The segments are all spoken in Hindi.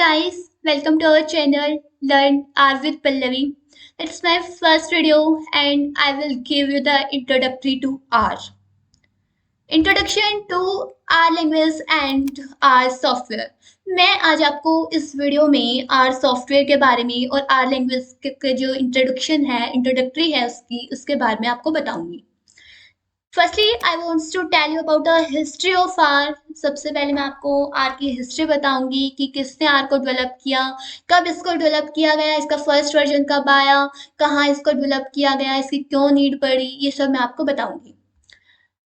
guys, welcome to our channel Learn R with Pallavi. It's my first video and I will give you the introductory to R. Introduction to R language and R software. मैं आज आपको इस वीडियो में R सॉफ्टवेयर के बारे में और R लैंग्वेज के जो इंट्रोडक्शन है, इंट्रोडक्टरी है उसके बारे में आपको बताऊंगी। Firstly I wants to tell you about the history of R. सबसे पहले मैं आपको आर की हिस्ट्री बताऊंगी कि किसने आर को डेवलप किया, कब इसको डेवलप किया गया, इसका फर्स्ट वर्जन कब आया, कहाँ इसको डेवलप किया गया, इसकी क्यों नीड पड़ी, ये सब मैं आपको बताऊंगी।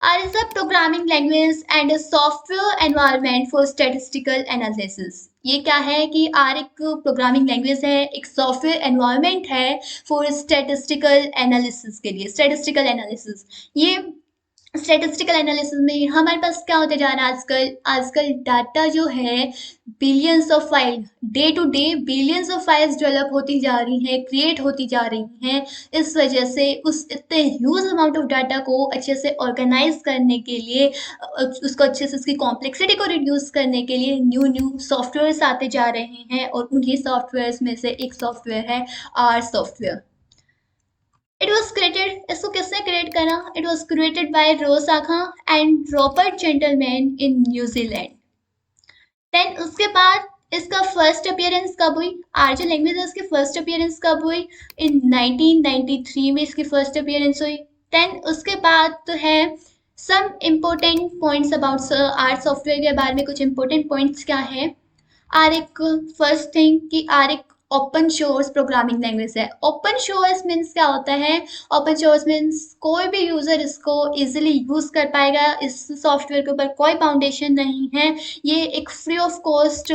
R is a programming language and a software environment for statistical analysis. ये क्या है कि आर एक प्रोग्रामिंग लैंग्वेज है, एक सॉफ्टवेयर एनवायरनमेंट है फॉर स्टैटिस्टिकल एनालिसिस के लिए। स्टैटिस्टिकल एनालिसिस, ये स्टैटिस्टिकल एनालिसिस में हमारे पास क्या होते जा रहा है आजकल डाटा जो है billions of file, day to day billions of files develop होती जा रही हैं, क्रिएट होती जा रही हैं। इस वजह से उस इतने ह्यूज अमाउंट ऑफ डाटा को अच्छे से ऑर्गेनाइज करने के लिए, उसको अच्छे से उसकी कॉम्प्लेक्सिटी को रिड्यूस करने के लिए न्यू सॉफ्टवेयर्स आते जा रहे हैं और उन्हीं सॉफ्टवेयर्स में से एक सॉफ्टवेयर है R software. It was created, इसको किसने क्रिएट करा? इट वॉज क्रिएटेड बाय रोसाखा and Robert Gentleman in New Zealand. Then उसके बाद इसका फर्स्ट अपीयरेंस कब हुई? आर जो लैंग्वेज है उसकी फर्स्ट अपीयरेंस कब हुई? इन 1993 में इसकी फर्स्ट अपीयरेंस हुई। देन उसके बाद तो है some important points about R software के बारे में। कुछ इम्पोर्टेंट पॉइंट्स क्या है? आर एक फर्स्ट थिंग कि आर एक ओपन सोर्स प्रोग्रामिंग लैंग्वेज है। ओपन सोर्स मीन्स क्या होता है? ओपन सोर्स मीन्स कोई भी यूजर इसको इजीली यूज कर पाएगा। इस सॉफ्टवेयर के ऊपर कोई फाउंडेशन नहीं है। ये एक फ्री ऑफ कॉस्ट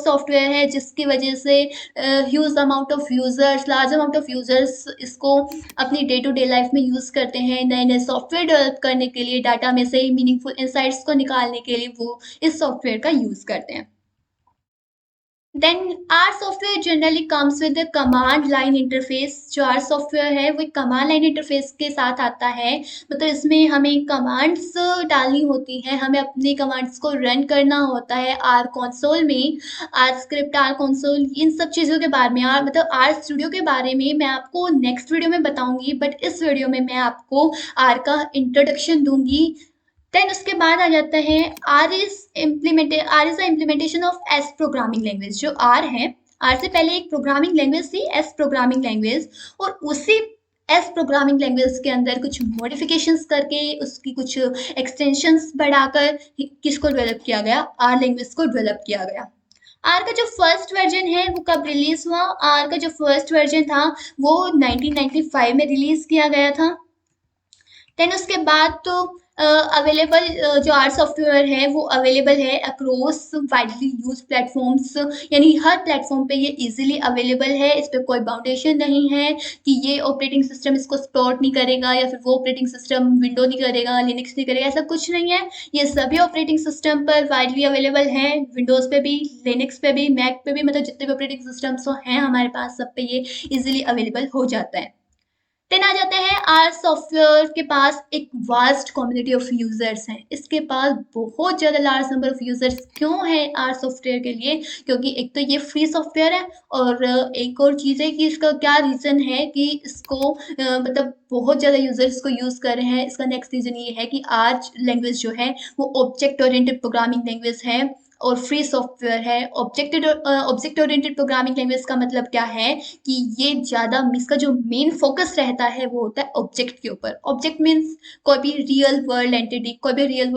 सॉफ्टवेयर है जिसकी वजह से huge amount of users, large amount of users इसको अपनी डे टू डे लाइफ में यूज करते हैं। नए नए सॉफ्टवेयर डेवलप करने के लिए, डाटा में से मीनिंगफुल इंसाइट्स को निकालने के लिए वो इस सॉफ्टवेयर का यूज करते हैं। Then R software generally comes with command line interface. जो आर सॉफ्टवेयर है वो कमांड लाइन इंटरफेस के साथ आता है। मतलब इसमें हमें कमांड्स डालनी होती है, हमें अपनी कमांड्स को रन करना होता है आर कंसोल में। आर स्क्रिप्ट, आर कंसोल, इन सब चीज़ों के बारे में, मतलब आर स्टूडियो के बारे में मैं आपको नेक्स्ट वीडियो में बताऊंगी, बट इस वीडियो में मैं आपको आर का इंट्रोडक्शन दूंगी। देन उसके बाद आ जाता है R is the implementation of S programming language. जो आर है, आर से पहले एक प्रोग्रामिंग लैंग्वेज थी एस प्रोग्रामिंग लैंग्वेज, और उसी एस प्रोग्रामिंग लैंग्वेज के अंदर कुछ मॉडिफिकेशंस करके, उसकी कुछ एक्सटेंशंस बढ़ाकर किसको डेवलप किया गया? आर लैंग्वेज को डेवलप किया गया। आर का जो फर्स्ट वर्जन है वो कब रिलीज हुआ? आर का जो फर्स्ट वर्जन था वो 1995 में रिलीज किया गया था। देन उसके बाद तो अवेलेबल जो आर सॉफ्टवेयर है वो अवेलेबल है अक्रॉस वाइडली यूज प्लेटफॉर्म्स, यानी हर प्लेटफॉर्म पे ये इजीली अवेलेबल है। इस पर कोई बाउंडेशन नहीं है कि ये ऑपरेटिंग सिस्टम इसको सपोर्ट नहीं करेगा या फिर वो ऑपरेटिंग सिस्टम विंडो नहीं करेगा, लिनक्स नहीं करेगा, ऐसा कुछ नहीं है। ये सभी ऑपरेटिंग सिस्टम पर वाइडली अवेलेबल है, विंडोज़ पे भी, लिनक्स पे भी, मैक पे भी, मतलब जितने भी ऑपरेटिंग सिस्टम्स हैं हमारे पास सब पे ये इजीली अवेलेबल हो जाता है। देन आ जाते हैं आर सॉफ्टवेयर के पास एक वास्ट कम्युनिटी ऑफ यूजर्स हैं। इसके पास बहुत ज़्यादा लार्ज नंबर ऑफ यूजर्स क्यों है आर सॉफ्टवेयर के लिए? क्योंकि एक तो ये फ्री सॉफ्टवेयर है, और एक और चीज़ है कि इसका क्या रीज़न है कि इसको मतलब बहुत ज़्यादा यूजर्स इसको यूज़ कर रहे हैं। इसका नेक्स्ट रीज़न ये है कि आर लैंग्वेज जो है वो ऑब्जेक्ट ओरिएंटेड प्रोग्रामिंग लैंग्वेज है और फ्री सॉफ्टवेयर है। ऑब्जेक्ट ओरिएंटेड प्रोग्रामिंग लैंग्वेज का मतलब क्या है कि ये ज़्यादा, इसका जो मेन फोकस रहता है वो होता है ऑब्जेक्ट के ऊपर। ऑब्जेक्ट मीन्स कोई भी रियल वर्ल्ड एंटिटी, कोई भी रियल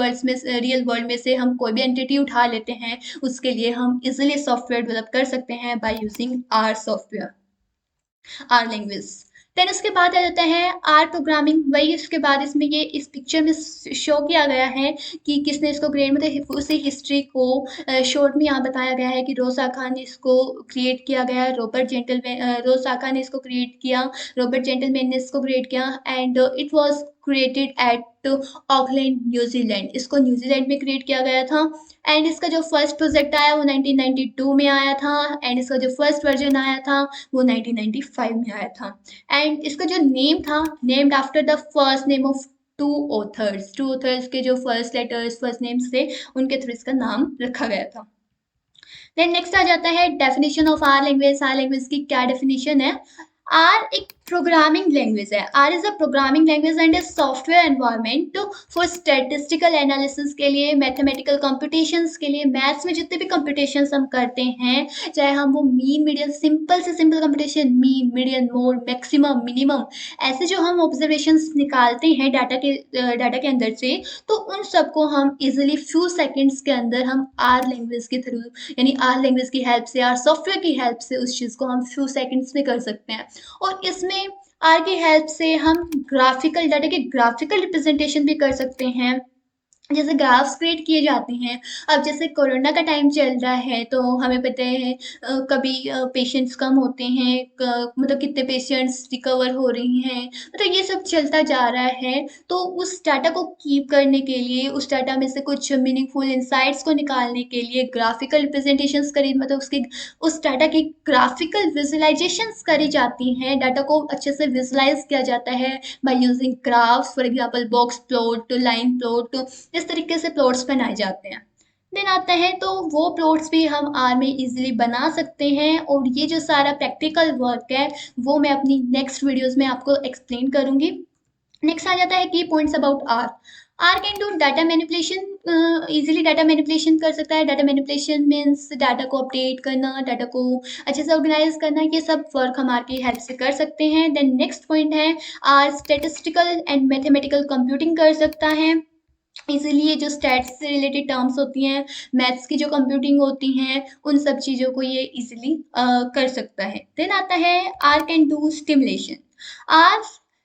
वर्ल्ड में से हम कोई भी एंटिटी उठा लेते हैं, उसके लिए हम इजिली सॉफ्टवेयर डेवलप कर सकते हैं by using R software, R language. Then उसके बाद आ जाता है आर प्रोग्रामिंग। वही उसके बाद इसमें ये इस पिक्चर में शो किया गया है कि किसने इसको क्रिएट, मतलब उसी हिस्ट्री को शॉर्ट में यहाँ बताया गया है कि रोसाखा ने इसको क्रिएट किया गया, रोसाखा ने इसको क्रिएट किया, रॉबर्ट जेंटलमैन ने इसको क्रिएट किया, and it was created at Auckland New Zealand. इसको न्यूजीलैंड में क्रिएट किया गया था। एंड इसका जो फर्स्ट प्रोजेक्ट आया वो 1992 में आया था, एंड इसका जो फर्स्ट वर्जन आया था वो 1995 में आया था। एंड इसका जो नेम था, named after the first name of two authors के जो फर्स्ट लेटर्स, फर्स्ट नेम्स थे, उनके थ्रू इसका नाम रखा गया था। देन नेक्स्ट आ जाता है definition of R language. R language की क्या डेफिनेशन है? आर एक प्रोग्रामिंग लैंग्वेज है। R is a programming language and a software environment for statistical analysis के लिए, मैथमेटिकल कंप्यूटेशंस के लिए। मैथ्स में जितने भी कंप्यूटेशंस हम करते हैं, चाहे हम वो मीन मीडियन, सिंपल से simple computation, mean median mode maximum minimum, ऐसे जो हम ऑब्जर्वेशंस निकालते हैं डाटा के अंदर से, तो उन सबको हम इजिली फ्यू सेकेंड्स के अंदर हम आर लैंग्वेज के थ्रू, यानी आर लैंग्वेज की हेल्प से, आर सॉफ्टवेयर की हेल्प से उस चीज़ को हम फ्यू सेकंड्स में कर सकते हैं। और इसमें आर की हेल्प से हम ग्राफिकल डाटा के ग्राफिकल रिप्रेजेंटेशन भी कर सकते हैं, जैसे ग्राफ्स क्रिएट किए जाते हैं। अब जैसे कोरोना का टाइम चल रहा है, तो हमें पता है कभी पेशेंट्स कम होते हैं, मतलब कितने पेशेंट्स रिकवर हो रही हैं, मतलब ये सब चलता जा रहा है। तो उस डाटा को कीप करने के लिए, उस डाटा में से कुछ मीनिंगफुल इंसाइट्स को निकालने के लिए ग्राफिकल रिप्रेजेंटेशंस करी, मतलब उसकी, उस डाटा की ग्राफिकल विजुअलाइजेशंस करी जाती हैं। डाटा को अच्छे से विजुअलाइज किया जाता है by using graphs, for example box plot, line plot, इस तरीके से प्लॉट्स बनाए जाते हैं। देन आता है, तो वो प्लॉट्स भी हम आर में इजीली बना सकते हैं। और ये जो सारा प्रैक्टिकल वर्क है, वो मैं अपनी नेक्स्ट वीडियोस में आपको एक्सप्लेन करूंगी। नेक्स्ट आ जाता है की points about R. R can do data manipulation, easily data manipulation कर सकता है। डाटा मैनिपुलेशन मीन्स डाटा को अपडेट करना, डाटा को अच्छे से ऑर्गेनाइज करना, ये सब वर्क हम आर की हेल्प से कर सकते हैं। देन नेक्स्ट पॉइंट है, R statistical and mathematical computing कर सकता है। इसीलिए जो स्टैट्स से रिलेटेड टर्म्स होती हैं, मैथ्स की जो कंप्यूटिंग होती हैं, उन सब चीज़ों को ये इजीली कर सकता है। देन आता है, R can do stimulation. R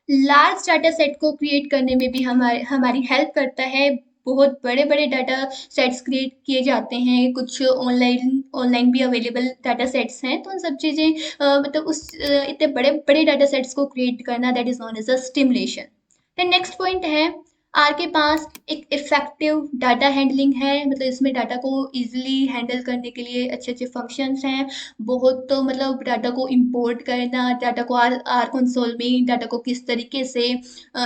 large data set को क्रिएट करने में भी हमारी हेल्प करता है। बहुत बड़े बड़े डाटा सेट्स क्रिएट किए जाते हैं, कुछ ऑनलाइन ऑनलाइन भी अवेलेबल डाटा सेट्स हैं, तो उन सब चीज़ें मतलब इतने बड़े बड़े डाटा सेट्स को क्रिएट करना, that is known as a stimulation. फिर नेक्स्ट पॉइंट है, आर के पास एक इफेक्टिव डाटा हैंडलिंग है, मतलब इसमें डाटा को इजीली हैंडल करने के लिए अच्छे अच्छे फंक्शंस हैं। बहुत तो मतलब डाटा को इंपोर्ट करना, डाटा को आर आर कंसोल में डाटा को किस तरीके से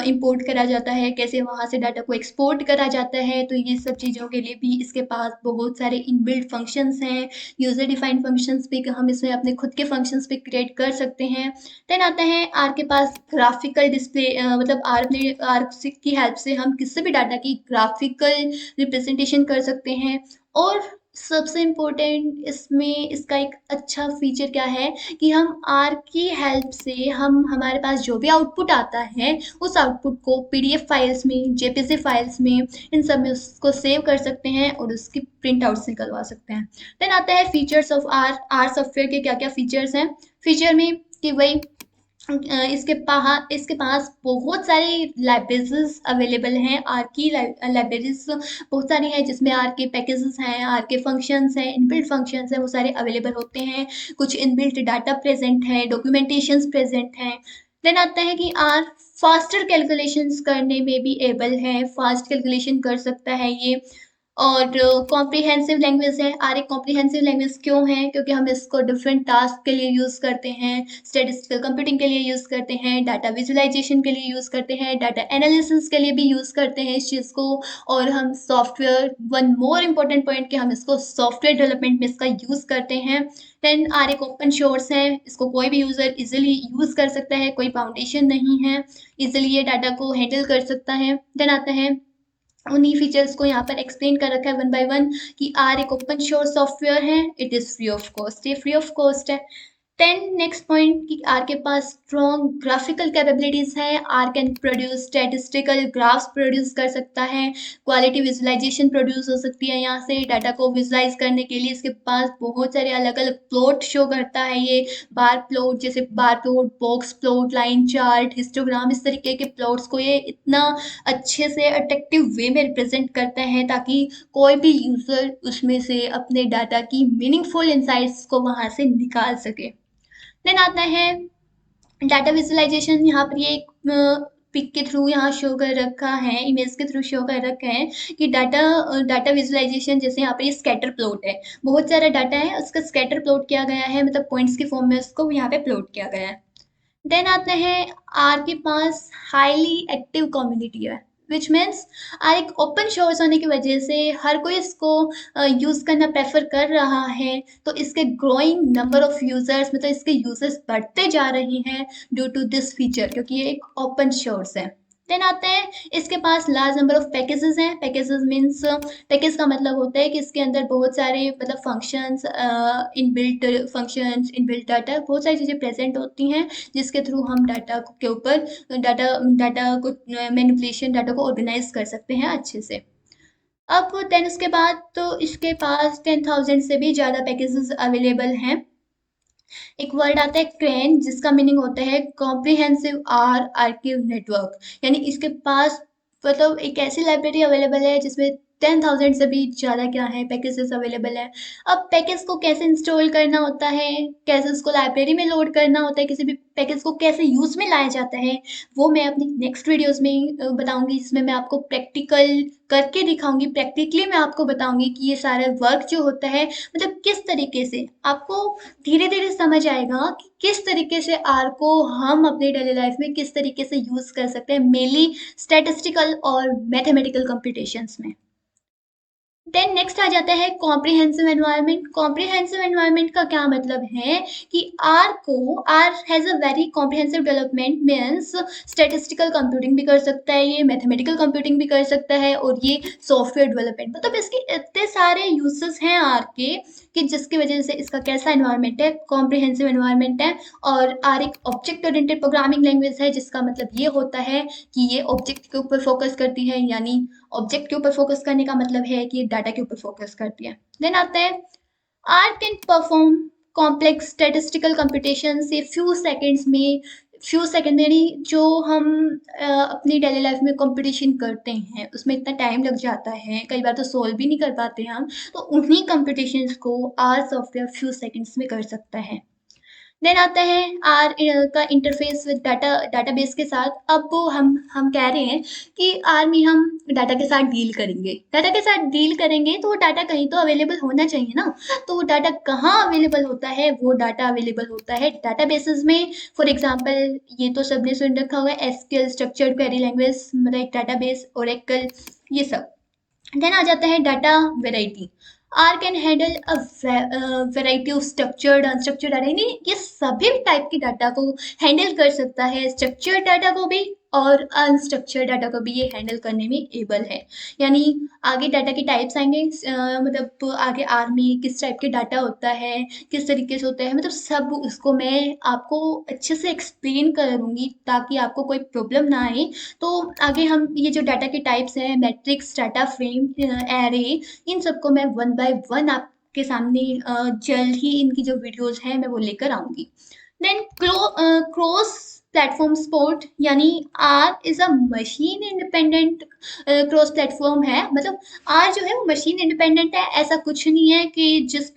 इंपोर्ट करा जाता है, कैसे वहाँ से डाटा को एक्सपोर्ट करा जाता है, तो ये सब चीज़ों के लिए भी इसके पास बहुत सारे इनबिल्ट फंक्शंस हैं। यूजर डिफाइंड फंक्शंस भी हम इसमें अपने खुद के फंक्शंस भी क्रिएट कर सकते हैं। देन आता है, आर के पास ग्राफिकल डिस्प्ले, मतलब आर की हेल्प से हम किसी भी डाटा की ग्राफिकल रिप्रेजेंटेशन कर सकते हैं। और सबसे इम्पोर्टेंट इसमें इसका एक अच्छा फीचर क्या है, कि हम आर की हेल्प से हम, हमारे पास जो भी आउटपुट आता है, उस आउटपुट को पीडीएफ फाइल्स में, जेपीजी फाइल्स में, इन सब में उसको सेव कर सकते हैं और उसकी प्रिंट आउट्स निकलवा सकते हैं। देन आता है features of R. R software के क्या क्या फीचर्स हैं? फीचर में कि वही इसके पास बहुत सारी लाइब्रेरीज अवेलेबल हैं। आर की लाइब्रेरीज बहुत सारी हैं, जिसमें आर के पैकेजेस हैं, आर के फंक्शंस हैं, इनबिल्ट फंक्शंस हैं, वो सारे अवेलेबल होते हैं। कुछ इनबिल्ट डाटा प्रेजेंट है, डॉक्यूमेंटेशंस प्रेजेंट हैं। देन आता है कि आर फास्टर कैलकुलेशंस करने में भी एबल है, फास्ट कैलकुलेशन कर सकता है ये। और कॉम्प्रिहेंसिव लैंग्वेज है। आर एक कॉम्प्रिहेंसिव लैंग्वेज क्यों है? क्योंकि हम इसको डिफरेंट टास्क के लिए यूज़ करते हैं, स्टेटिस्टिकल कंप्यूटिंग के लिए यूज़ करते हैं, डाटा विजुअलाइजेशन के लिए यूज़ करते हैं, डाटा एनालिसिस के लिए भी यूज़ करते हैं इस चीज़ को। और हम software, one more important point, कि हम इसको सॉफ्टवेयर डेवलपमेंट में इसका यूज़ करते हैं। देन आर एक ओपन सोर्स है, इसको कोई भी यूज़र इजिली यूज़ कर सकता है, कोई फाउंडेशन नहीं है, इजिली ये डाटा को हैंडल कर सकता है। देन आता है, उन्हीं फीचर्स को यहाँ पर एक्सप्लेन कर रखा है वन बाय वन, कि आर एक ओपन सोर्स सॉफ्टवेयर है, it is free of cost, ये फ्री ऑफ कॉस्ट है। देन नेक्स्ट पॉइंट, कि आर के पास स्ट्रॉन्ग ग्राफिकल कैपेबिलिटीज है। R can produce statistical graphs produce कर सकता है, क्वालिटी विजुअलाइजेशन प्रोड्यूस हो सकती है यहाँ से। डाटा को विजुअलाइज करने के लिए इसके पास बहुत सारे अलग अलग प्लॉट शो करता है ये, बार प्लॉट, जैसे bar plot, box plot, line chart, histogram, इस तरीके के प्लॉट्स को ये इतना अच्छे से अट्रैक्टिव वे में रिप्रेजेंट करता है, ताकि कोई भी यूजर उसमें से अपने डाटा की मीनिंगफुल इंसाइट्स को वहां से निकाल सके। देन आता है डाटा विजुअलाइजेशन। यहाँ पर ये एक पिक के थ्रू यहाँ शो कर रखा है, इमेज के थ्रू शो कर रखा है, कि डाटा विजुअलाइजेशन, जैसे यहाँ पर ये स्कैटर प्लॉट है, बहुत सारा डाटा है, उसका स्कैटर प्लॉट किया गया है, मतलब पॉइंट्स की फॉर्म में उसको यहाँ पे प्लॉट किया गया है। देन आता है, आर के पास हाईली एक्टिव कम्युनिटी है। विच मीन्स आर एक ओपन सोर्स होने की वजह से हर कोई इसको यूज़ करना प्रेफर कर रहा है, तो इसके ग्रोइंग नंबर ऑफ यूज़र्स मतलब इसके यूजर्स बढ़ते जा रहे हैं ड्यू टू दिस फीचर, क्योंकि ये एक ओपन सोर्स है। देन आते हैं इसके पास लार्ज नंबर ऑफ पैकेजेस हैं। पैकेजेस मीन्स पैकेज का मतलब होता है कि इसके अंदर बहुत सारे मतलब functions, inbuilt functions, inbuilt data, बहुत सारी चीज़ें प्रेजेंट होती हैं जिसके थ्रू हम डाटा के ऊपर डाटा डाटा को मैनिपुलेशन, डाटा को ऑर्गेनाइज कर सकते हैं अच्छे से। अब देन उसके बाद तो इसके पास 10,000 से भी ज़्यादा पैकेजेस अवेलेबल हैं। एक वर्ड आता है क्रेन, जिसका मीनिंग होता है कॉम्प्रिहेंसिव आर आर्किव नेटवर्क, यानी इसके पास मतलब एक ऐसी लाइब्रेरी अवेलेबल है जिसमें 10,000 से भी ज़्यादा क्या है पैकेजेस अवेलेबल है। अब पैकेज को कैसे इंस्टॉल करना होता है, कैसे उसको लाइब्रेरी में लोड करना होता है, किसी भी पैकेज को कैसे यूज़ में लाया जाता है, वो मैं अपनी नेक्स्ट वीडियोस में बताऊंगी। इसमें मैं आपको प्रैक्टिकल करके दिखाऊंगी, प्रैक्टिकली मैं आपको बताऊंगी कि ये सारा वर्क जो होता है मतलब किस तरीके से आपको धीरे धीरे समझ आएगा कि किस तरीके से आर को हम अपने डेली लाइफ में किस तरीके से यूज़ कर सकते हैं, मेनली स्टैटिस्टिकल और मैथमेटिकल कंप्यूटेशंस में। देन नेक्स्ट आ जाता है कॉम्प्रिहेंसिव एनवायरनमेंट। कॉम्प्रिहेंसिव एनवायरनमेंट का क्या मतलब है कि R has a very comprehensive development, means statistical computing भी कर सकता है, ये मैथमेटिकल कंप्यूटिंग भी कर सकता है, और ये सॉफ्टवेयर डेवलपमेंट, मतलब इसके इतने सारे यूसेस हैं आर के कि जिसकी वजह से इसका कैसा एनवायरनमेंट है, कॉम्प्रिहेंसिव एनवायरनमेंट है। और आर एक ऑब्जेक्ट ओरिएंटेड प्रोग्रामिंग लैंग्वेज है, जिसका मतलब ये होता है कि ये ऑब्जेक्ट के ऊपर फोकस करती है, यानी ऑब्जेक्ट के ऊपर फोकस करने का मतलब है कि डाटा के ऊपर फोकस करती है। देन आता है R can perform complex statistical computation से फ्यू सेकेंड यानी जो हम अपनी डेली लाइफ में कंपटीशन करते हैं उसमें इतना टाइम लग जाता है, कई बार तो सोल्व भी नहीं कर पाते हम, तो उन्हीं कंपटीशंस को आर सॉफ्टवेयर फ्यू सेकेंड्स में कर सकता है। देन आता है आर का इंटरफेस विद डाटाबेस के साथ। अब हम कह रहे हैं कि आर में हम डाटा के साथ डील करेंगे, डाटा के साथ डील करेंगे तो वो डाटा कहीं तो अवेलेबल होना चाहिए ना। तो वो डाटा कहाँ अवेलेबल होता है, वो डाटा अवेलेबल होता है डाटाबेसेस में। फॉर एग्जांपल ये तो सबने सुन रखा होगा एसक्यूएल, स्ट्रक्चर्ड क्वेरी लैंग्वेज, मतलब एक डाटाबेस, ओरेकल, ये सब। देन आ जाता है data variety. R can handle a variety of structured unstructured data, यानी ये सभी टाइप के डाटा को हैंडल कर सकता है, स्ट्रक्चर्ड डाटा को भी और अनस्ट्रक्चर्ड डाटा को भी ये हैंडल करने में एबल है। यानी आगे डाटा के टाइप्स आएंगे, मतलब आगे आर में किस टाइप के डाटा होता है, किस तरीके से होता है, मतलब सब उसको मैं आपको अच्छे से एक्सप्लेन करूँगी ताकि आपको कोई प्रॉब्लम ना आए। तो आगे हम ये जो डाटा के टाइप्स हैं, मैट्रिक्स, डाटा फ्रेम, एरे, इन सबको मैं वन बाय वन आपके सामने जल्द ही इनकी जो वीडियोस हैं मैं वो लेकर आऊँगी। देन क्रॉस प्लेटफॉर्म सपोर्ट, यानी R is a machine independent cross platform है। मतलब आर जो है वो मशीन इंडिपेंडेंट है, ऐसा कुछ नहीं है कि जिस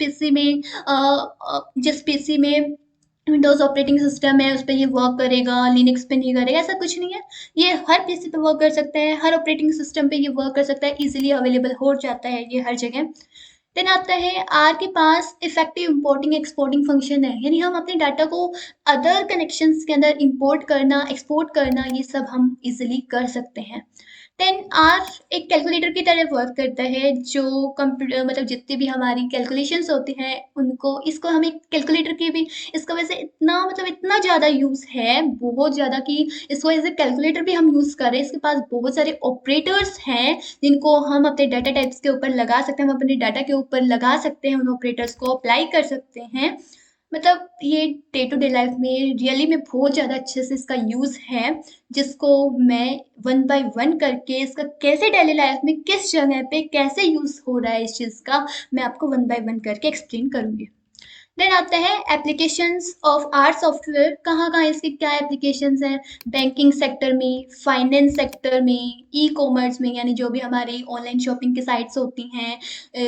पीसी में विंडोज ऑपरेटिंग सिस्टम है उस पर ये वर्क करेगा, लिनक्स पे नहीं करेगा, ऐसा कुछ नहीं है। ये हर पीसी पे वर्क कर सकता है, हर ऑपरेटिंग सिस्टम पे ये वर्क कर सकता है, इजीली अवेलेबल हो जाता है ये हर जगह। देन आता है आर के पास इफेक्टिव इंपोर्टिंग एक्सपोर्टिंग फंक्शन है, यानी हम अपने डाटा को अदर कनेक्शंस के अंदर इंपोर्ट करना, एक्सपोर्ट करना, ये सब हम इजीली कर सकते हैं। देन आर एक कैलकुलेटर की तरह वर्क करता है, जो कंप्यूटर मतलब जितनी भी हमारी कैलकुलेशंस होती हैं उनको, इसको हम एक कैलकुलेटर की भी, इसका वैसे इतना मतलब इतना ज़्यादा यूज़ है, बहुत ज़्यादा, कि इसको एज ए कैलकुलेटर भी हम यूज़ करें। इसके पास बहुत सारे ऑपरेटर्स हैं जिनको हम अपने डाटा टाइप्स के ऊपर लगा सकते हैं, हम अपने डाटा के ऊपर लगा सकते हैं, उन ऑपरेटर्स को अप्लाई कर सकते हैं। मतलब ये डे टू डे लाइफ में रियली में बहुत ज़्यादा अच्छे से इसका यूज़ है, जिसको मैं वन बाय वन करके इसका कैसे डेली लाइफ में किस जगह पे कैसे यूज़ हो रहा है इस चीज़ का, मैं आपको वन बाय वन करके एक्सप्लेन करूँगी। देन आता है एप्लीकेशंस ऑफ आर सॉफ्टवेयर, कहाँ कहाँ इसके क्या एप्लीकेशंस हैं। बैंकिंग सेक्टर में, फाइनेंस सेक्टर में, ई कॉमर्स में, यानी जो भी हमारी ऑनलाइन शॉपिंग की साइट्स होती हैं,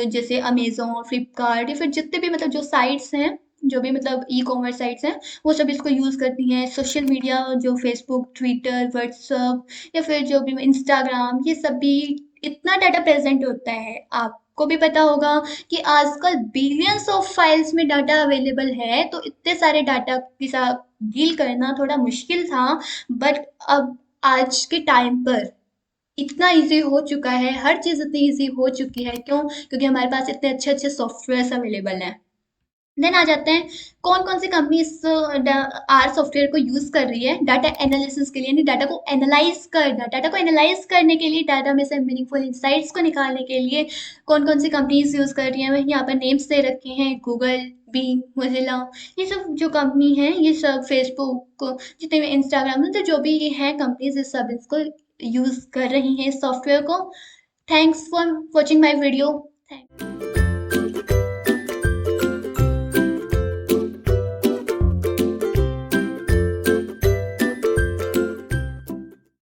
जैसे अमेजोन, फ्लिपकार्ट, या फिर जितने भी मतलब जो साइट्स हैं, जो भी मतलब ई कॉमर्स साइट्स हैं, वो सब इसको यूज़ करती हैं। सोशल मीडिया जो फेसबुक, ट्विटर, व्हाट्सअप, या फिर जो भी इंस्टाग्राम, ये सब भी इतना डाटा प्रेजेंट होता है। आपको भी पता होगा कि आजकल बिलियंस ऑफ फाइल्स में डाटा अवेलेबल है, तो इतने सारे डाटा के साथ डील करना थोड़ा मुश्किल था। बट अब आज के टाइम पर इतना ईज़ी हो चुका है, हर चीज़ इतनी ईज़ी हो चुकी है, क्यों? क्योंकि हमारे पास इतने अच्छे-अच्छे सॉफ्टवेयर्स अवेलेबल हैं। देन आ जाते हैं कौन-कौन सी कंपनी इस आर सॉफ्टवेयर को यूज़ कर रही है डाटा एनालिसिस के लिए, यानी डाटा को एनालाइज़ करना। डाटा को एनालाइज़ करने के लिए, डाटा में से मीनिंगफुल इनसाइट्स को निकालने के लिए कौन-कौन सी कंपनीज़ यूज़ कर रही हैं, मैं यहाँ पर नेम्स दे रखे हैं, गूगल, बिंग, मोज़िला, ये सब जो कंपनी हैं, ये सब फेसबुक, जितने भी इंस्टाग्राम, मतलब जो भी ये हैं कंपनीज़, ये सब इसको यूज़ कर रही हैं इस सॉफ्टवेयर को। Thanks for watching my video. Thank